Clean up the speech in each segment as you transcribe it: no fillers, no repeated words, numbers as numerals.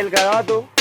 Cell કરવા તું.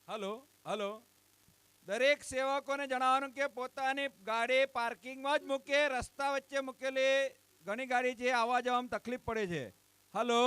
Hello hello, દરેક સેવકોને જણાવવાનું કે પોતાની ગાડી પાર્કિંગમાં જ મૂકે. રસ્તા વચ્ચે મૂકેલી ઘણી ગાડી છે, આવવા જવામાં તકલીફ પડે છે. હલો.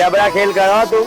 જબરા ખેલ કરો તું.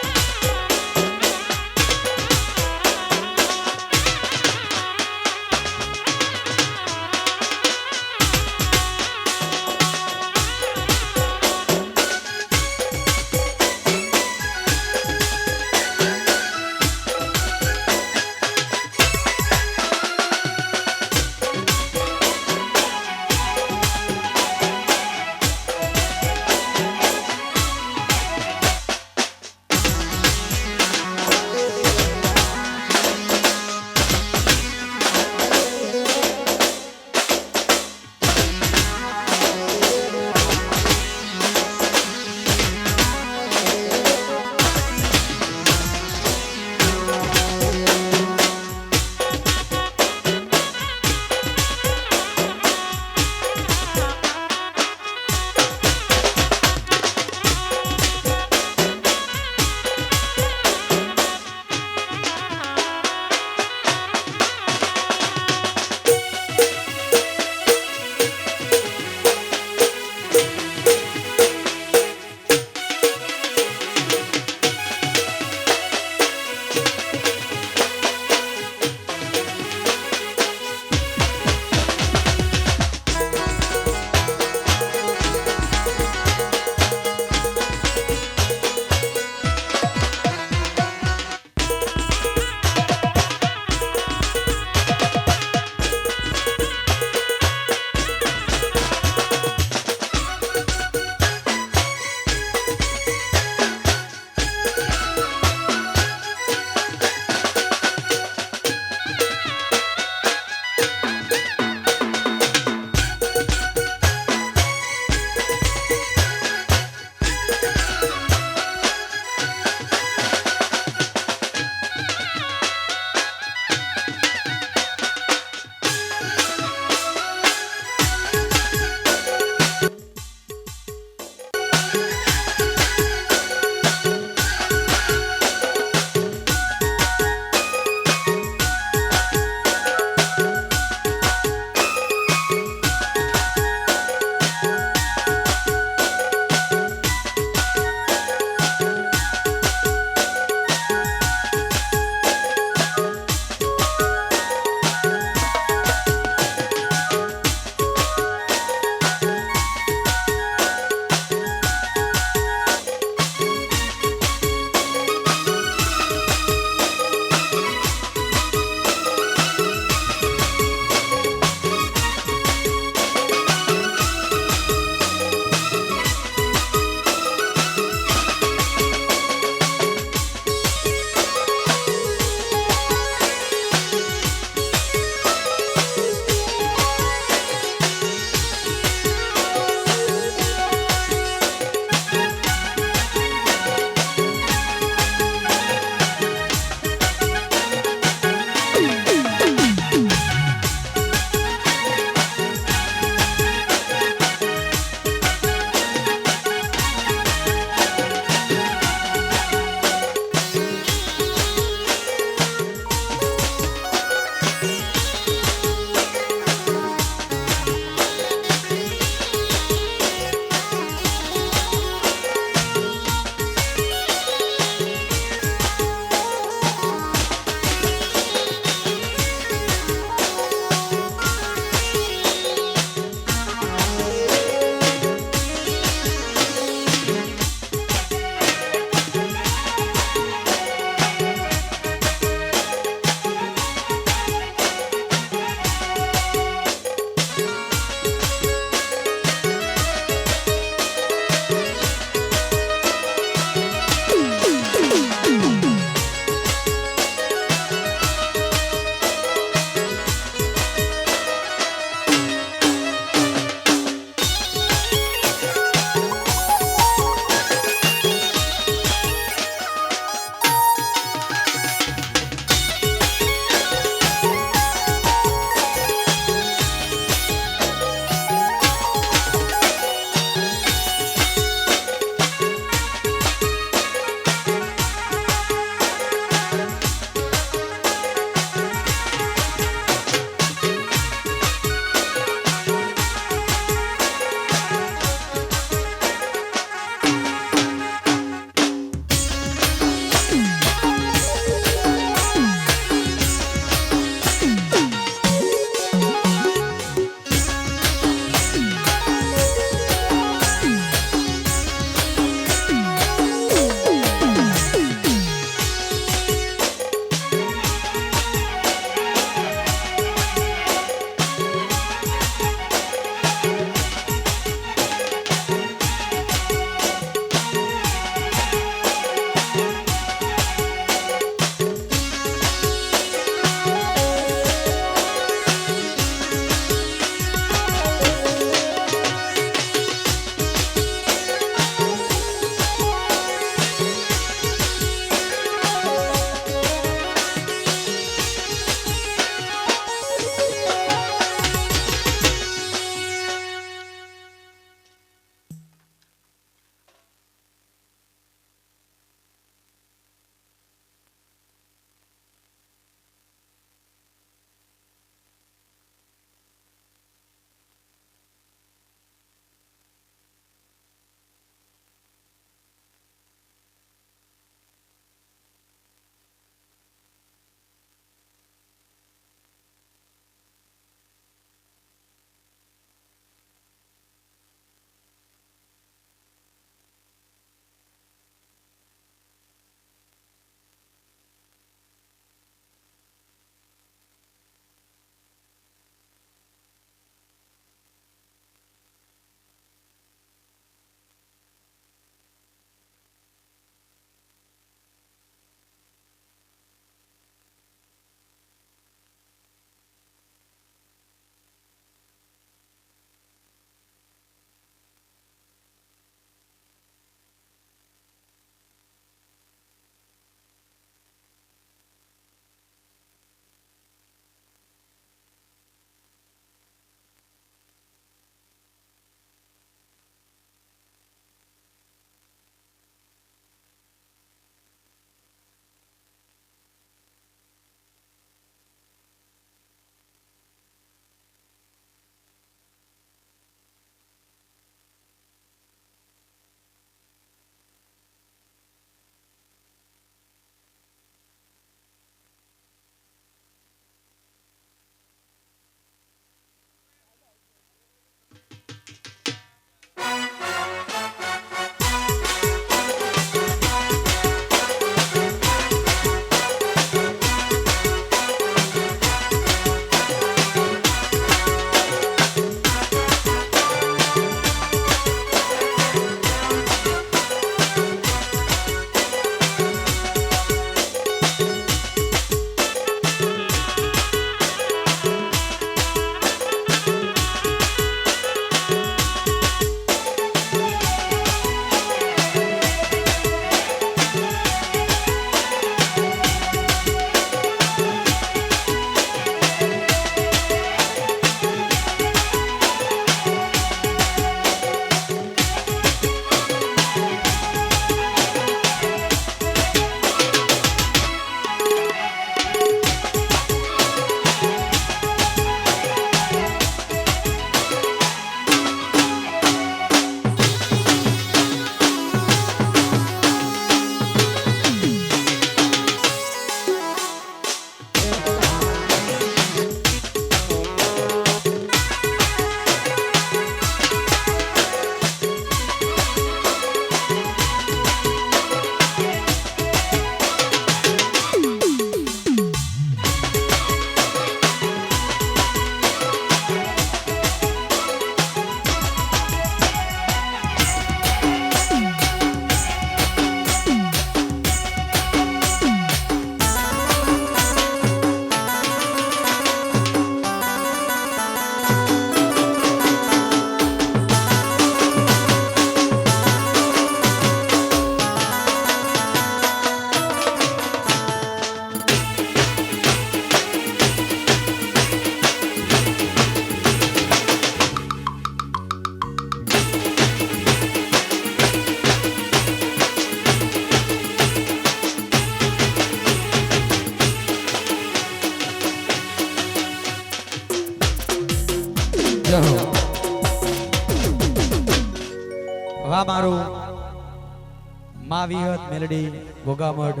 મા વિહત મેલડી ગોગામઢ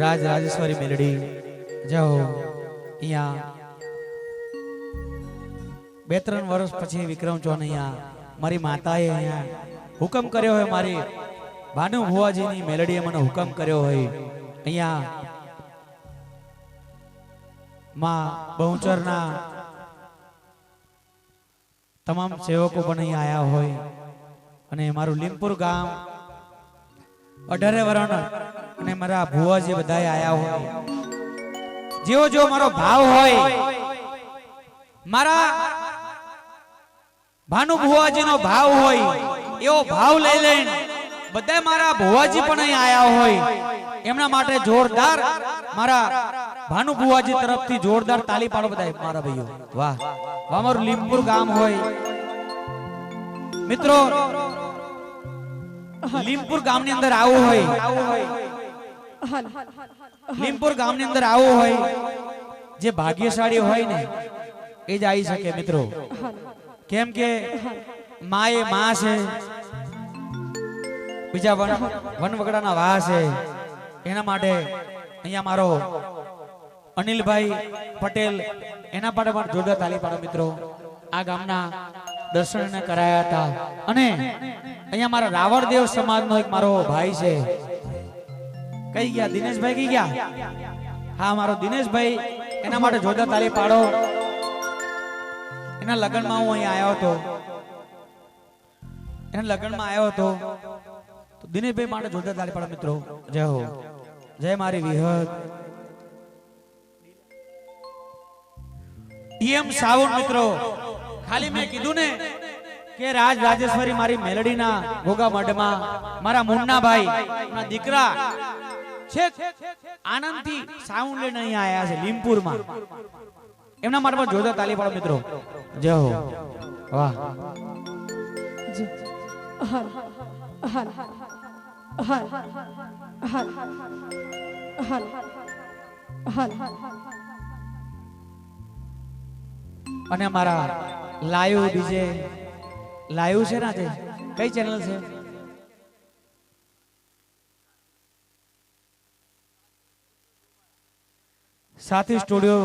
રાજ રાજેશ્વરી મેલડી જય હો. અહીંયા 2-3 વર્ષ પછી વિક્રમ ચોન અહીંયા મારી માતાએ અહીંયા હુકમ કર્યો હોય, મારી ભાનુ ભુવાજીની મેલડીએ મને હુકમ કર્યો હોય અહીંયા માં બહુચરના તમામ સેવકો પણ અહીંયા આયા હોય અને મારું લીમપુર ગામ 18 વરણ અને મારા ભુવાજી બધાય આયા હોય. જેવો જો મારો ભાવ હોય, મારા ભાનુ ભુવાજીનો ભાવ હોય એવો ભાવ લઈ લઈને બધા મારા ભુવાજી પણ અહીં આયા હોય. એમના માટે જોરદાર મારા ભાનુ ભુવાજી તરફથી જોરદાર તાલી પાડો બધા મારા ભાઈઓ. વાહ વાહ, મારું લીમપુર ગામ હોય મિત્રો. લીમપુર ગામની અંદર આવું હોય, લીમપુર ગામની અંદર આવું હોય, જે ભાગ્યશાળી હોય ને એ જ આવી શકે મિત્રો. કેમ કે માં એ માં છે, બીજા વનવગડાના વાહ છે. એના માટે અહીંયા મારો અનિલભાઈ પટેલ એના માટે પણ જોરદાર તાલી પાડો મિત્રો. આ ગામના દર્શન કરાયા હતા અને અહીંયા મારા રાવણદેવ સમાજનો એક મારો ભાઈ છે. કઈ ગયા દિનેશભાઈ? કઈ ગયા? હા, મારો દિનેશભાઈ, એના માટે જોરદાર તાલી પાડો. એના લગ્નમાં હું અહીં આવ્યો હતો, એના લગ્નમાં આવ્યો હતો તો દિનેશભાઈ માટે જોરદાર તાલી પાડો મિત્રો. જય હો, જય મારી વિહત. ટીએમ સાવન મિત્રો, ખાલી મેં કીધું ને કે રાજ રાજેશ્વરી મારી મેલડીના ગોગામઢમાં મારા મુન્નાભાઈ ના દીકરા છે, આનંદથી સાઉન્ડ લઈને અહીંયા આયા છે લીમપુરમાં. એમના માટે પણ જોરદાર તાલી પાડો મિત્રો. જય હો, વાહ. અને મારા લાઈવ ડીજે લાઈવ છે ને, આજે કઈ ચેનલ છે? સાથી સ્ટુડિયો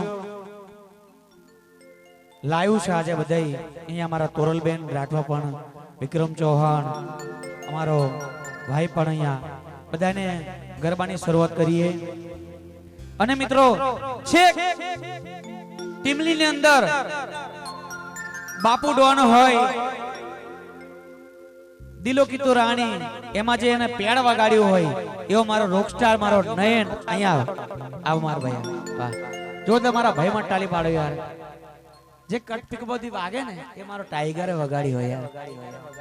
લાઈવ છે આજે બધાય. અહીંયા મારા તોરલબેન રાઠવા પણ, વિક્રમ ચૌહાણ અમારો ભાઈ પણ અહીંયા બધાને ગરબાની શરૂઆત કરીએ. અને મિત્રો છે ટીમલીની અંદર બાપુ ડોન હોય, દિલો કી તો રાણી, એમાં જે એને પેડ વગાડ્યું હોય એવો મારો રોકસ્ટાર મારો નયન અહીંયા આવ મારો ભાઈ. વાહ, જો તમારા ભાઈ માં તાલી પાડો યાર. જે કટપીક બધી વાગે ને એ મારો ટાઈગરે વગાડી હોય યાર.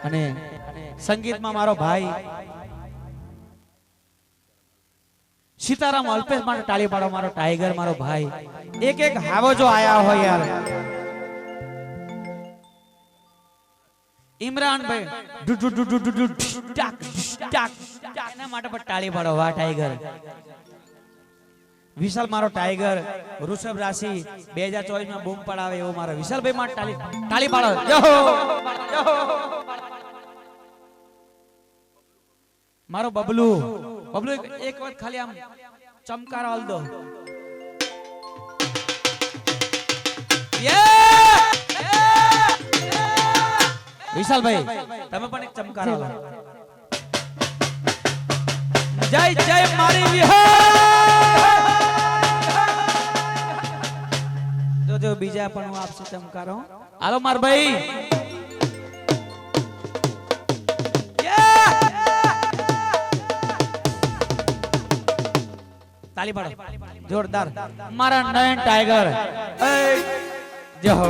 અને સંગીતમાં મારો ભાઈ સીતારામ અલ્પેશ માટે તાળી પાડો. મારો ટાઈગર મારો ભાઈ એક એક હાવો જો આયા હોય યાર. ઇમરાનભાઈ એના માટે પણ તાળી પાડો. વાહ ટાઈગર. વિશાલ મારો ટાઈગર, વૃષભ રાશિ 2024 માં બૂમ પડાવે એવો મારો વિશાલભાઈ માટે તાળી પાડો. મારો બબલુ, બબલુ એક વખત ખાલી આમ ચમકારો આલ દો. વિશાલભાઈ તમે પણ એક ચમકારો આલો. જય જય મારી વિહત. જો બીજા પણ હું આપશે ચમકારો. હાલો માર ભાઈ. તાલી પાડો જોરદાર. મારા નયન ટાઈગર જય હો.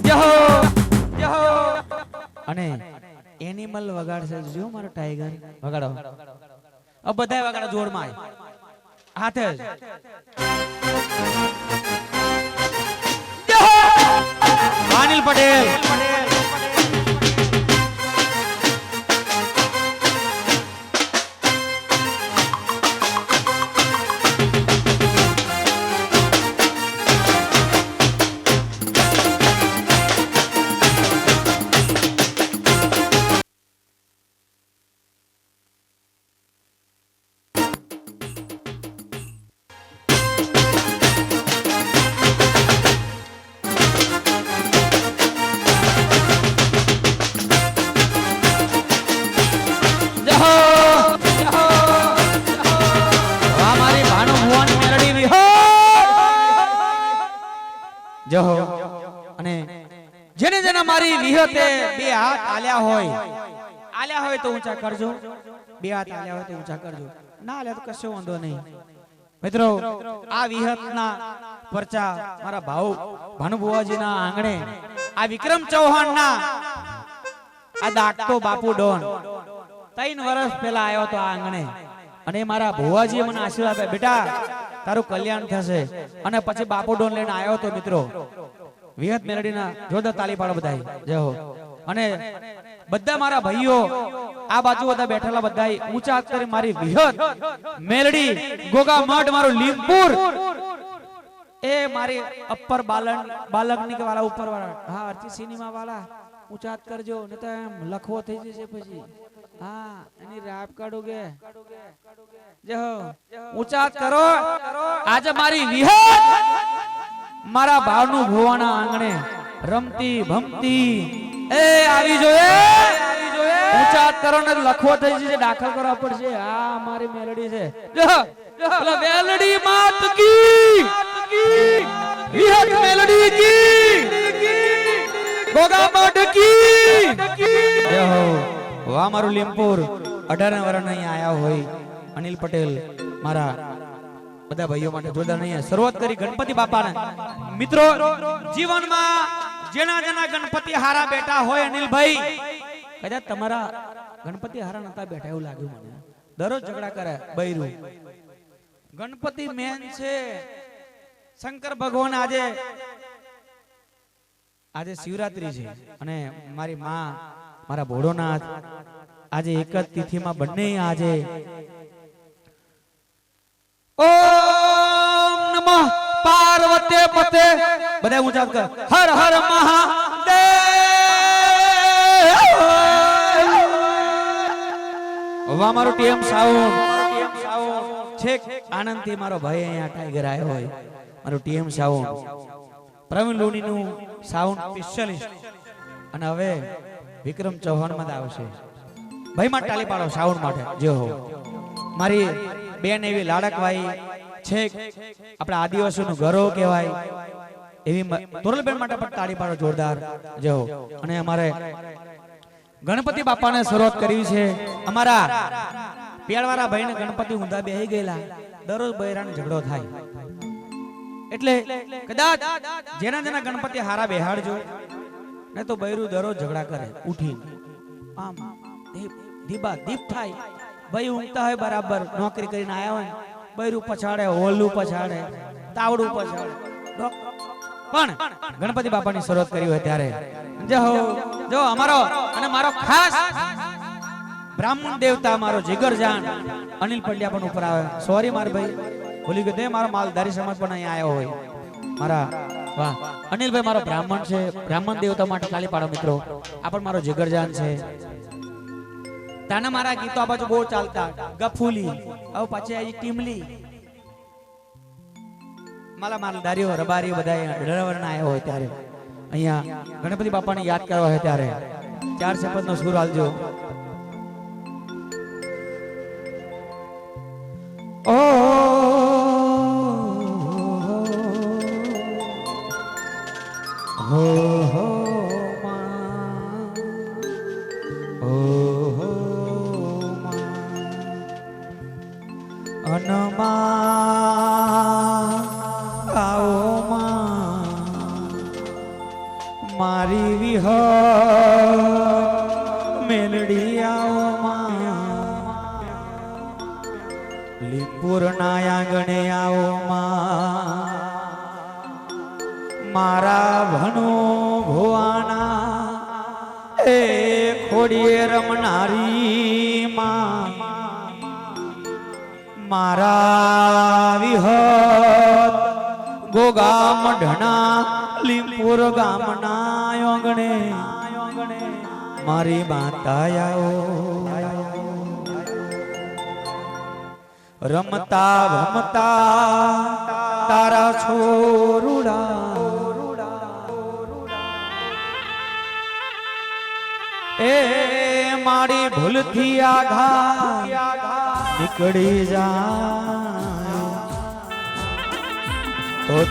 જય હો, જય હો. અને એનિમલ વગાડશે જો મારો ટાઈગર. વગાડો अब बधाई वगैरह जोर में हाथ अनिल पटेल મારી વિહતે બે હાથ આલ્યા હોય તો ઊંચા કરજો, બે હાથ આલ્યા હોય તો ઊંચા કરજો, ના આલ્યા તો કશો વાંધો નહીં. મિત્રો આ વિહતના પરચા મારા ભાઉ ભાનુબુવાજીના આંગણે આ વિક્રમ ચૌહાણના આ દાખતો બાપુ ડોન 3 વર્ષ પહેલા આવ્યો તો આ આંગણે, અને મારા ભુવાજીએ મને આશીર્વાદ આપ્યા, બેટા તારું કલ્યાણ થશે. અને પછી બાપુ ડોન લઈને આવ્યો તો મિત્રો વિહત મેલડીના જોરદાર તાળી પાડો બધા જય હો. અને બધા મારા ભાઈઓ આ બાજુ બધા બેઠેલા બધા ઊંચા હાથ કરી મારી વિહત મેલડી ગોગા મઠ મારું લીમપુર એ મારી અપર બાલકની કે વાળા ઉપર વાળા હા અરજી સિનેમા વાળા ઊંચા હાથ કરજો ને તો એમ લખવો થઈ જશે પછી. હા એની રાપ કાઢોગે જય હો. ઊંચા હાથ કરો. આજે મારી વિહત મારા ભાવનું ભુવાના આંગણે રમતી ભમતી એ આવી જોઈએ. ઊંચા હાથ કરો ને લખવો થઈ જશે, દાખલ કરવા પડશે. હા મારી મેલડી છે. બોલો મેલડી માત કી, વિહત મેલડી કી, ગોગા મઠ કી જય હો. વાહ મારું લીમપુર 18 વર્ષ અહીંયા આયા હોય અનિલ પટેલ મારા બધા ભાઈઓ માટે જોરદાર નહીં શરૂઆત કરી ગણપતિ બાપાને. મિત્રો જીવનમાં જેના જેના ગણપતિ હારા બેઠા હોય અનિલભાઈ, કદાચ તમારા ગણપતિ હારા નતા બેઠા એવું લાગ્યું મને. દરરોજ ઝઘડા કરે બૈરું. ગણપતિ મેન છે. શંકર ભગવાન આજે શિવરાત્રી છે અને મારી માં મારા ભોળોનાથ આજે એક જ તિથિમાં બંને આજે ઓમ નમઃ પાર્વતી પતે બધા ઊંચા કર હર હર મહાદેવ. વાહ મારો ટીએમ સાઉન્ડ છેક આનંદ થી મારો ભાઈ અહીંયા ટાઈગર આવ્યો હોય મારું ટીએમ સાઉન્ડ પ્રવીણ લોની નું સાઉન્ડ સ્પેશિયલિસ્ટ. અને હવે વિક્રમ ચૌહાણ માં આવશે. ભાઈ માં તાળી પાડો સાઉન્ડ માટે જે હો. મારી બેન એવી લાડકવાઈ છે આપણા આદિવાસીનું ગૌરવ કહેવાય એવી તોરલબેન માટે પણ તાળી પાડો જોરદાર જે હો. અને અમારે ગણપતિ બાપાને શરૂઆત કરી છે. અમારા પેળવાળા ભાઈને ગણપતિ ઊંધા બેહી ગયેલા, દરરોજ બૈરાનો ઝઘડો થાય એટલે કદાચ જેના જેના ગણપતિ હારા બેહાડજો ને તો બૈરું દરરોજ ઝઘડા કરે ઉઠીને આમ દીપ થાય. ભાઈ ઊંઘતા હોય બરાબર નોકરી કરીને આયા હોય બૈરું પછાડે, હોલું પછાડે, તાવડું પછાડે. પણ ગણપતિ બાપાની શરૂઆત કરી હોય ત્યારે જો અમારો અને મારો ખાસ બ્રાહ્મણ દેવતા મારો જીગરજાન અનિલ પંડ્યા પણ ઉપર આવે. સોરી માર ભાઈ ભૂલી ગયો, મારો માલધારી સમાજ પણ અહીંયા આવ્યો હોય મારા. વાહ અનિલભાઈ મારો બ્રાહ્મણ છે. બ્રાહ્મણ દેવતા માટે તાળી પાડો મિત્રો. આ પણ મારો જીગરજાન છે. તાના મારા ગીતો આ બાજુ બહુ ચાલતા ગફુલી હવે પાછી આવી ટીમલી માલા માલધારીઓ રબારીઓ બધા ડરાવરના આવ્યા હોય ત્યારે અહીંયા ગણપતિ બાપાને યાદ કરવા હોય ત્યારે 4 શપથનો સુર આલજો. ઓ હો હો મારી વિહ મેલડી આવો લીપુર ના આંગણે આવો મારા ભણો ભુવાના એ ખોડીએ રમનારી મારા વિહત ગોગા મઢના લીમપુર ગામના આંગણે મારી માતા આવો રમતા ભમતા તારા છોરુડા એ મારી ભૂલથી આઘા નીકળી જાય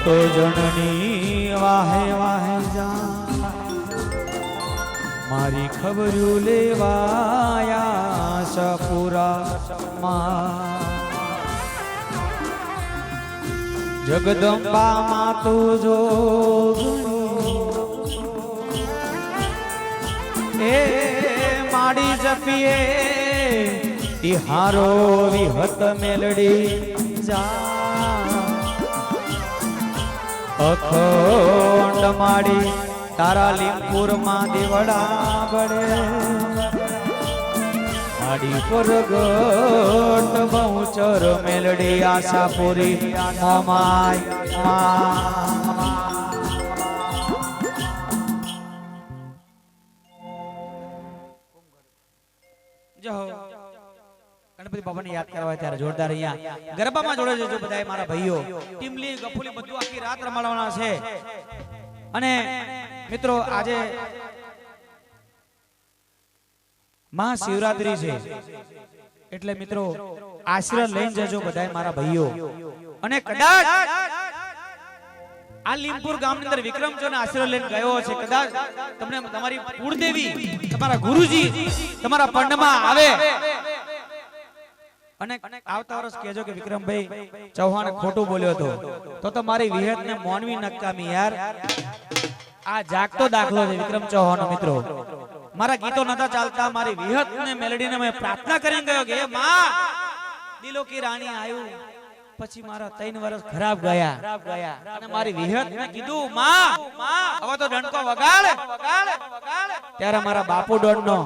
તો જનની વાહે વાહે જા મારી ખબરું લેવાયા સપુરા માં જગદંબા માં તું જો એ માડી જપીએ તિહારો વિહત મેલડી જા અખંડ માડી તારા લીમપુર માં દેવડા બળે માડી પરગટ બહુચર મેલડી આશાપુરી માય ગણપતિ બાપાને યાદ કરવા ત્યારે જોરદાર અહીંયા ગરબામાં જોડે છે બધા મારા ભાઈઓ ટીમલી ગફુલી બધું આખી રાત રમાડવાના છે અને મિત્રો આજે મહાશિવરાત્રી છે એટલે મિત્રો આશીર્વાદ લઈને જજો બધા મારા ભાઈઓ અને કદાચ આ લીમપુર ગામની અંદર વિક્રમ જો આશીર્વાદ લઈને ગયો છે કદાચ તમને તમારી કુળદેવી તમારા ગુરુજી તમારા પંડમાં આવે અને આવતા વર્ષ કહેજો કે વિક્રમભાઈ ચૌહાણ ખોટું બોલ્યો હતો તો તમારી વિહત ને મોનવી નકામી યાર આ જાગતો દાખલો છે વિક્રમ ચૌહાણ મિત્રો મારા ગીતો નતા ચાલતા મારી વિહત ને મેલેડી ને મેં પ્રાર્થના કરીને ગયો કે માં દિલો કી રાણી આયુ પછી મારા 3 વર્ષ ખરાબ ગયા અને મારી વિહત ને કીધું માં હવે તો ડંકો વગાડ ત્યારે મારા બાપુ ડોન નો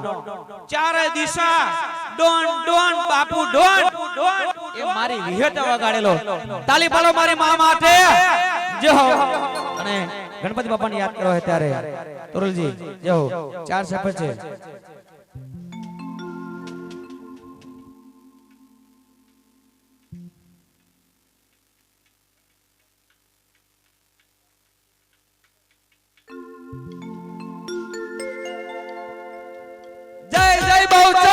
ચારે દિશા ડોન ડોન બાપુ ડોન એ મારી વિહત વગાડેલો તાલી પાડો મારી માં માટે જય હો અને ગણપતિ બાપાને યાદ કરો ત્યારે તોરલજી જય હો 4 સફર છે જય જય બહુચર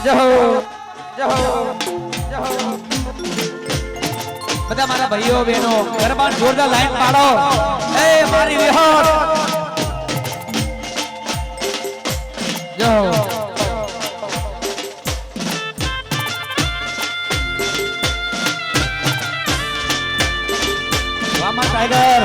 જય હો જય હો જય હો બધા મારા ભાઈઓ બહેનો ગરબા જોરદાર લાઈન પાડો એ મારી વિહત જય હો વામા ટાઈગર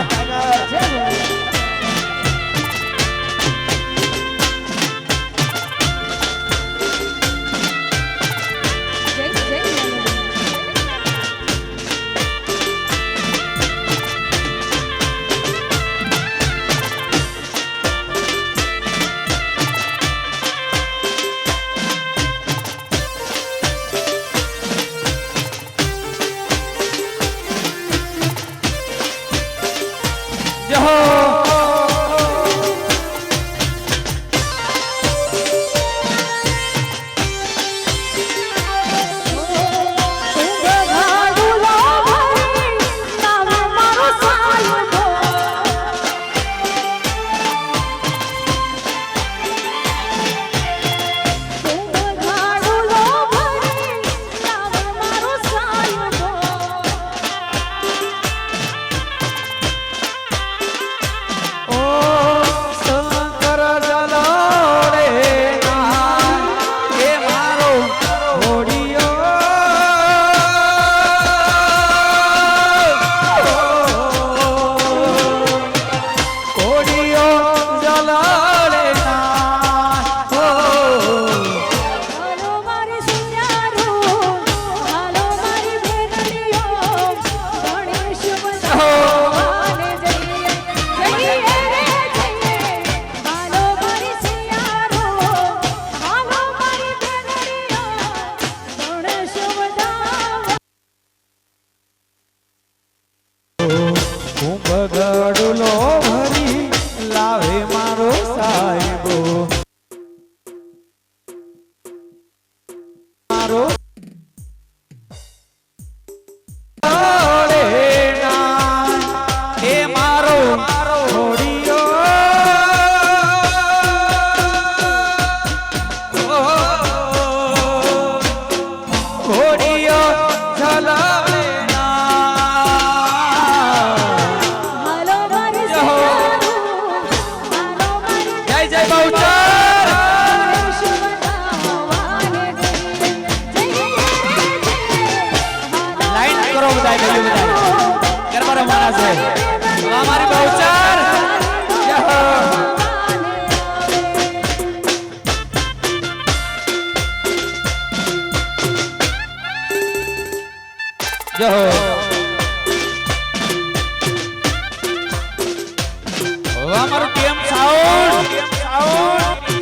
વાહ મારું ટીએમ સાઉન્ડ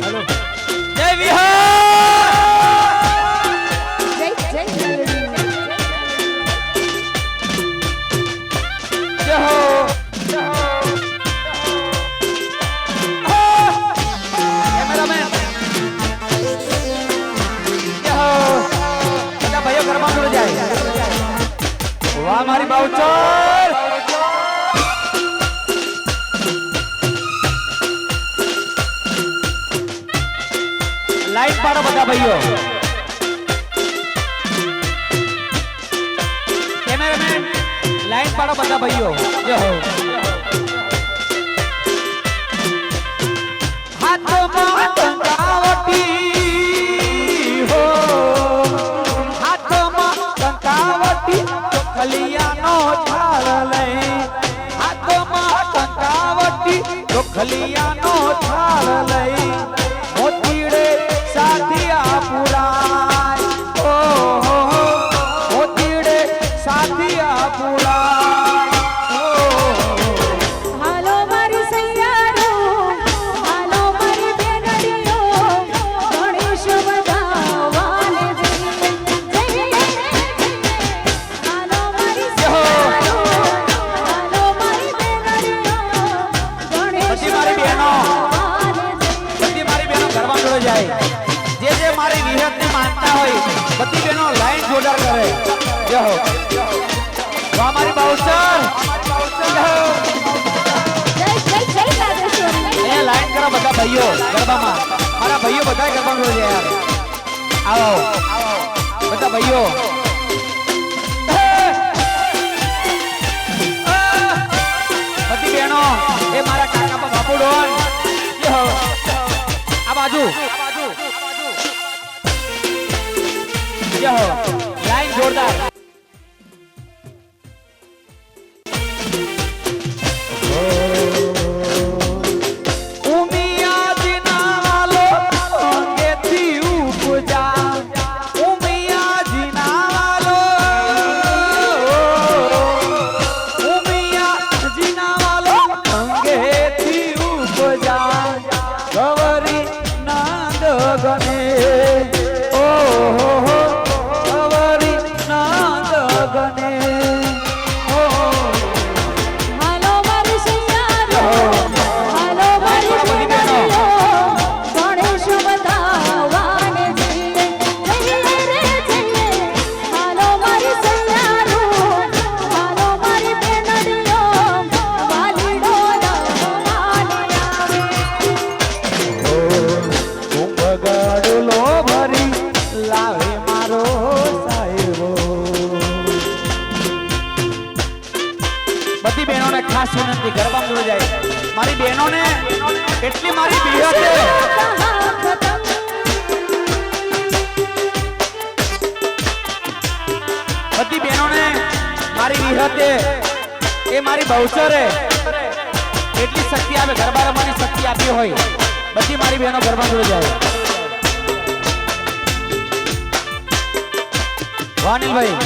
હેલો જય વિહાર જય હો કેમેરામેન જય હો બધા ભાઈઓ ઘરમાં જોડે જાય વાહ મારી બાઉચર લાઈટ પાડો બધા ભાઈઓ કેમેરામેન લાઈટ પાડો બધા ભાઈઓ જય હો હાથમાં કંકાવટી હો હાથમાં કંકાવટી ખલિયાનો થાળ લઈ હાથમાં કંકાવટી ખલિયાનો થાળ લઈ મોતીડે સાથિયા પુરાય ઓ મોતીડે સાથિયા પુરાય હાલો મારી સૈયારો હાલો મારી બેનડીઓ ગણેશ વધાવાને જઈએ હાલો મારી સૈયારો હાલો મારી બેનડીઓ ગણેશ બધી મારી બહેનો વધાવાને બધી મારી બહેનો ઘરમાં જોડે જાય જે મારી વિહતને માનતા હોય બધી બહેનો લાઈન જોરદાર કરે જય હો વાહ મારી બાઉચર જય હો જય રાધેશ્વરી એ લાઈન કરો બધા ભાઈઓ ગરબામાં મારા ભાઈઓ બધા ગરબા જોડે જાય યાર આવો બધા ભાઈઓ બધી બહેનો એ મારા કાકા બાપુ ડોન જય હો આ બાજુ જય હો લાઈન જોરદાર ઉમિયા જીનાલો અંગેથી ઉપજા ઉમિયા જીનાલો ઉમિયા જીનાલો અંગેથી ઉપજા ગવરી નાદ ગને ઓહો ગવરી નાદ ગને હાલો મારી સૈયારો હાલો મારી બેનડીઓ ગણેશ વધાવાને જઈએ હાલો મારી સૈયારો હાલો મારી બેનડીઓ વાલીડો રમવાને આવે બગાડલો ભરી લાવે મારો સાહેબો બધી બહેનોને ખાસ વિનંતી ગરબા જોડે જાય મારી બહેનોને એટલી મારી વિહત છે બધી બહેનોને મારી વિહતે એ મારી બહુચરે એટલી શક્તિ આપે ગરબા રમવાની શક્તિ આપી હોય બધી મારી બહેનો ગરબા જોડે જાય વાનિલભાઈ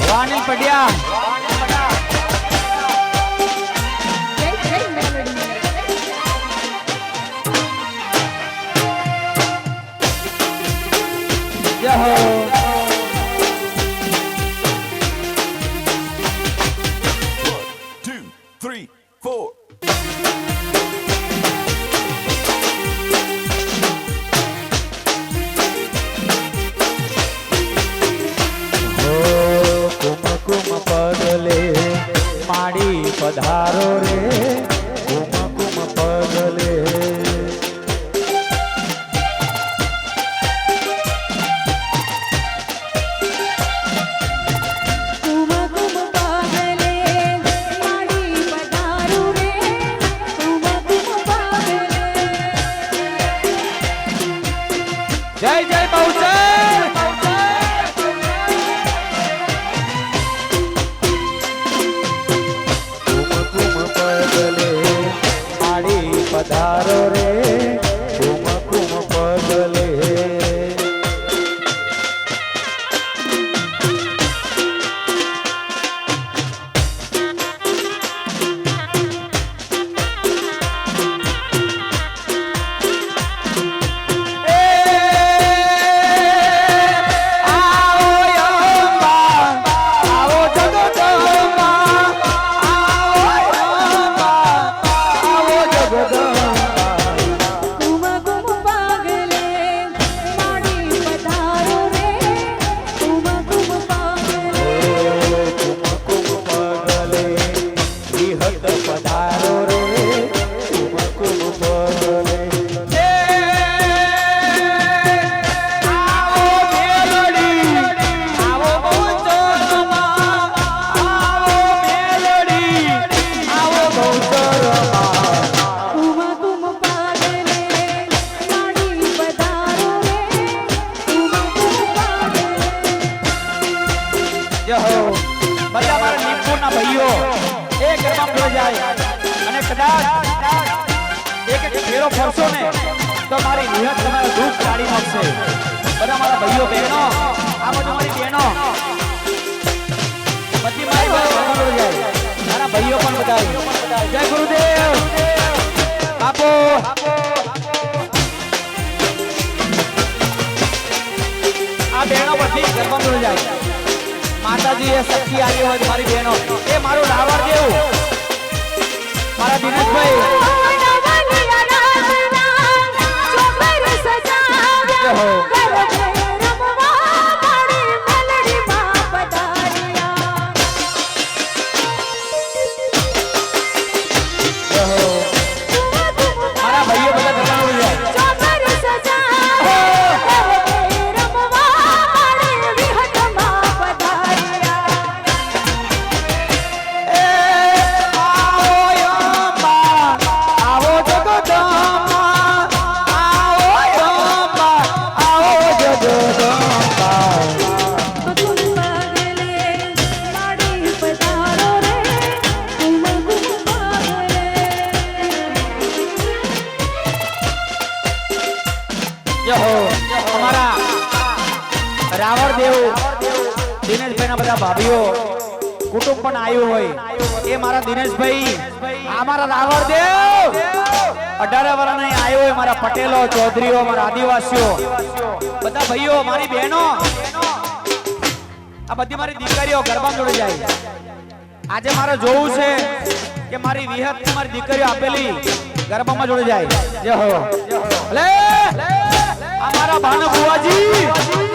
વાનિલ પડિયા જય મેલડી જય હો Two, three, four. કુમકુમ પગલે માડી પધારો રે કુમકુમ પગલે જય હો બધા મારા લીમપુરના ભાઈઓ એ ગરબામાં જોઈ જાય અને કદાચ એક ફેરો ફરશો ને તો મારી નિયત તમારું દુઃખ કાઢી નાખશે બધા મારા ભાઈઓ બહેનો આ બધું મારી બહેનો બધી મારી ગરબામાં જોઈ જાય મારા ભાઈઓ પણ બધા જય ગુરુદેવ આપો આ બહેનો બધી ગરબામાં જોઈ જાય માતાજી એ શક્તિ આવી હોય મારી બહેનો એ મારું રાવણ દેવ મારા દિનેશભાઈ મારા ભાઈઓ બધા ગરબામાં જાય અમારા રાવણ દેવ દિનેશભાઈ ના બધા ભાભીઓ કુટુંબ પણ આવ્યું હોય એ મારા દિનેશભાઈ અમારા રાવણ દેવ 18 વર્ષ આવ્યો હોય મારા પટેલો ચૌધરીઓ મારા આદિવાસીઓ બધા ભાઈઓ મારી બહેનો આ બધી મારી દીકરીઓ ગરબામાં જોડી જાય આજે મારે જોવું છે કે મારી વિહત મારી દીકરીઓ આપેલી ગરબામાં જોડી જાય જય હો લે અમારા ભાનુ બુવાજી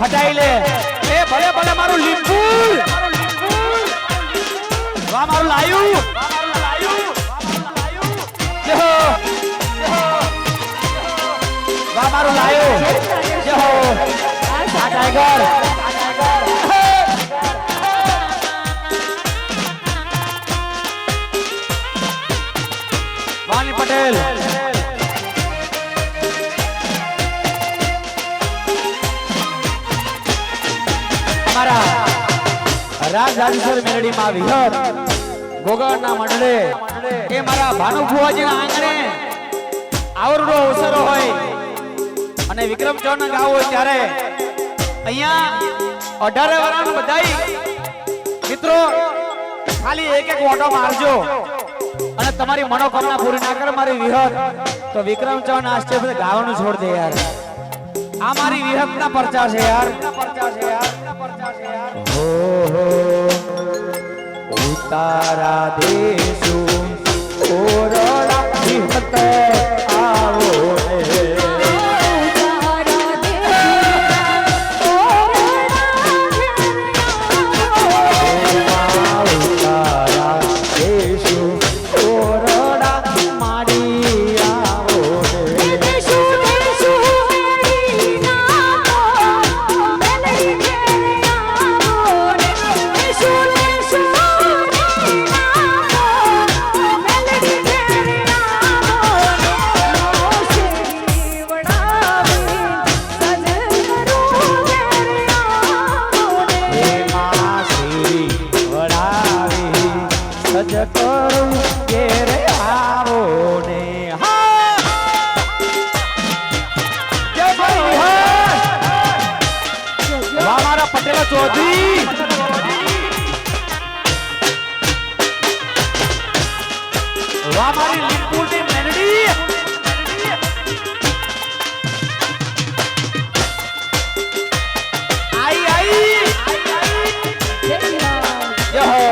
હટાઈ લે એ ભલે ભલે મારું લીંબુલ વાહ મારું લાયું વાહ મારું લાયું જય હો આ ટાઈગર વાણી પટેલ રાજરાજેશ્વર મેલડી માં વિહત ગોગળના મંડળે એ મારા ભાનુ ફુવાજીના આંગણે આવરનો અવસર હોય અને વિક્રમ ચૌહાણ ગાવ હોય ત્યારે અહીંયા 18 વર્ષના બધાય મિત્રો ખાલી એક એક ઓટો મારજો અને તમારી મનોકામના પૂરી ના કરે મારી વિહત તો વિક્રમ ચૌહાણ આ સ્ટેજ પર ગાવાનું છોડ દે યાર આ મારી વિહતના પરચા છે યાર હો ઉતારા દેશુ ઓરડા વિહત આવો રે ચૌધરી વાહ મારી લીમપુરની મેલડી આઈ આઈ જય રામ. જય હો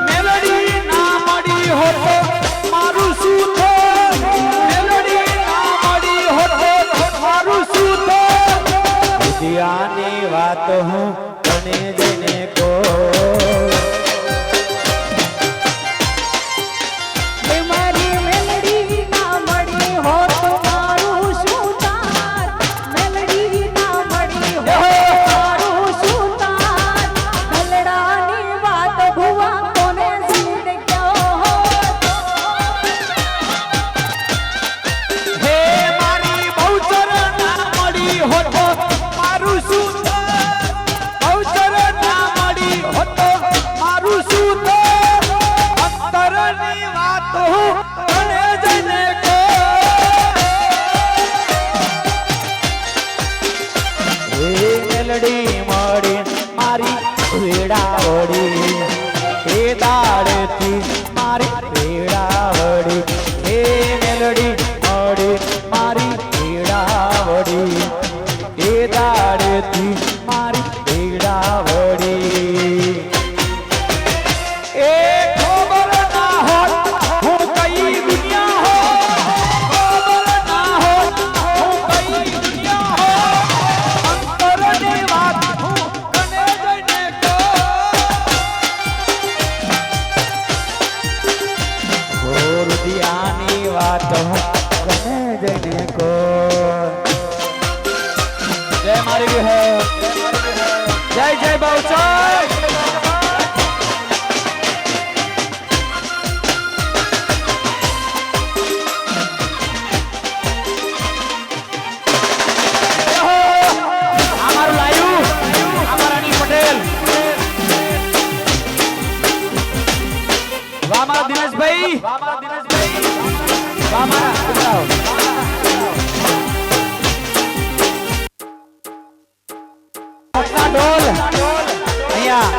મેલડી ના મળી હોત મારું શું થાત? મેલડી ના મળી હોત મારું શું થાત? વિદ્યાની વાત હું તને જઈને કહું. એ મારી મેલડી ના મળી હોત તો મારું શું થાત? મેલડી ના મળી હોત તો મારું શું થાત? ગલડાની વાત ભુવા કોને જીદ ક્યો હોત? હે મારી બહુચર ના મળી હોત મારું શું થાત? બહુચર ના મળી હોત મારું શું થાત? અંતરની વાત હું તને જઈને કહું. હે મેલડી મળી મારી વેડાવડી એ દાડથી મારી વેડાવડી હે મેલડી મળી મારી વેડાવડી એ દાડથી મારી વેડાવડી એ ખબર ના હોત હું કઈ દુનિયા હો ખબર ના હોત હું કઈ દુનિયા હો અંતરની વાત હું તને જઈને કહું. રુદિયાની વાત હું તને જઈને કહું. જય મારી વિહર જય જય બહુચર અમારું લાયું અમારા અનિલ પટેલ વાહ મારા દિનેશભાઈ વાહ મારા ઉભરાવ. પટના ઢોલ અહીંયા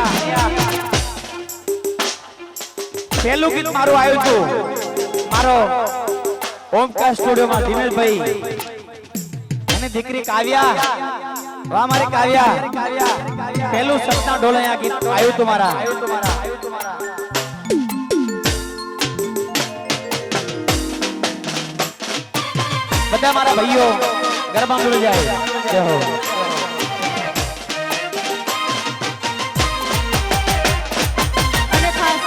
પહેલું ગીત મારું આવ્યું હતું મારો ઓમકાર સ્ટુડિયોમાં દિનેશભાઈ અને દીકરી કાવ્યા વાહ મારી કાવ્યા પહેલું સપના ઢોલ અહીંયા ગીત આવ્યું હતું મારા. બધા મારા ભાઈઓ ગરબા બોલી જાય જય હો. અને ખાસ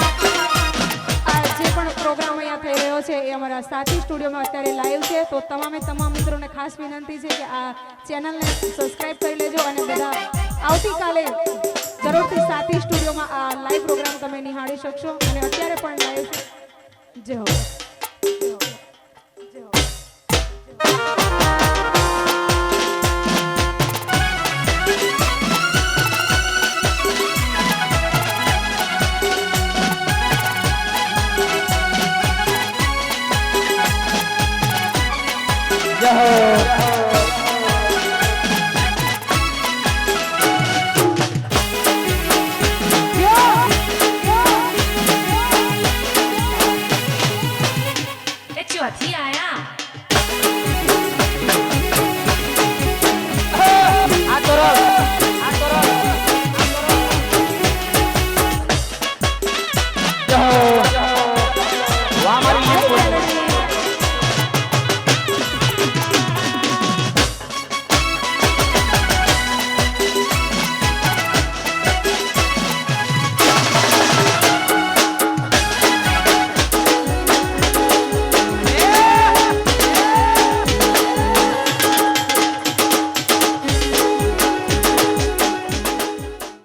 આ જે પણ પ્રોગ્રામ અહીંયા થઈ રહ્યો છે એ અમારા સાથી સ્ટુડિયોમાં અત્યારે લાઈવ છે, તો તમામ મિત્રોને ખાસ વિનંતી છે કે આ ચેનલને સબસ્ક્રાઇબ કરી લેજો અને બધા આવતીકાલે જરૂરથી સાથી સ્ટુડિયોમાં આ લાઈવ પ્રોગ્રામ તમે નિહાળી શકશો અને અત્યારે પણ લાઈવ છે. જય હો.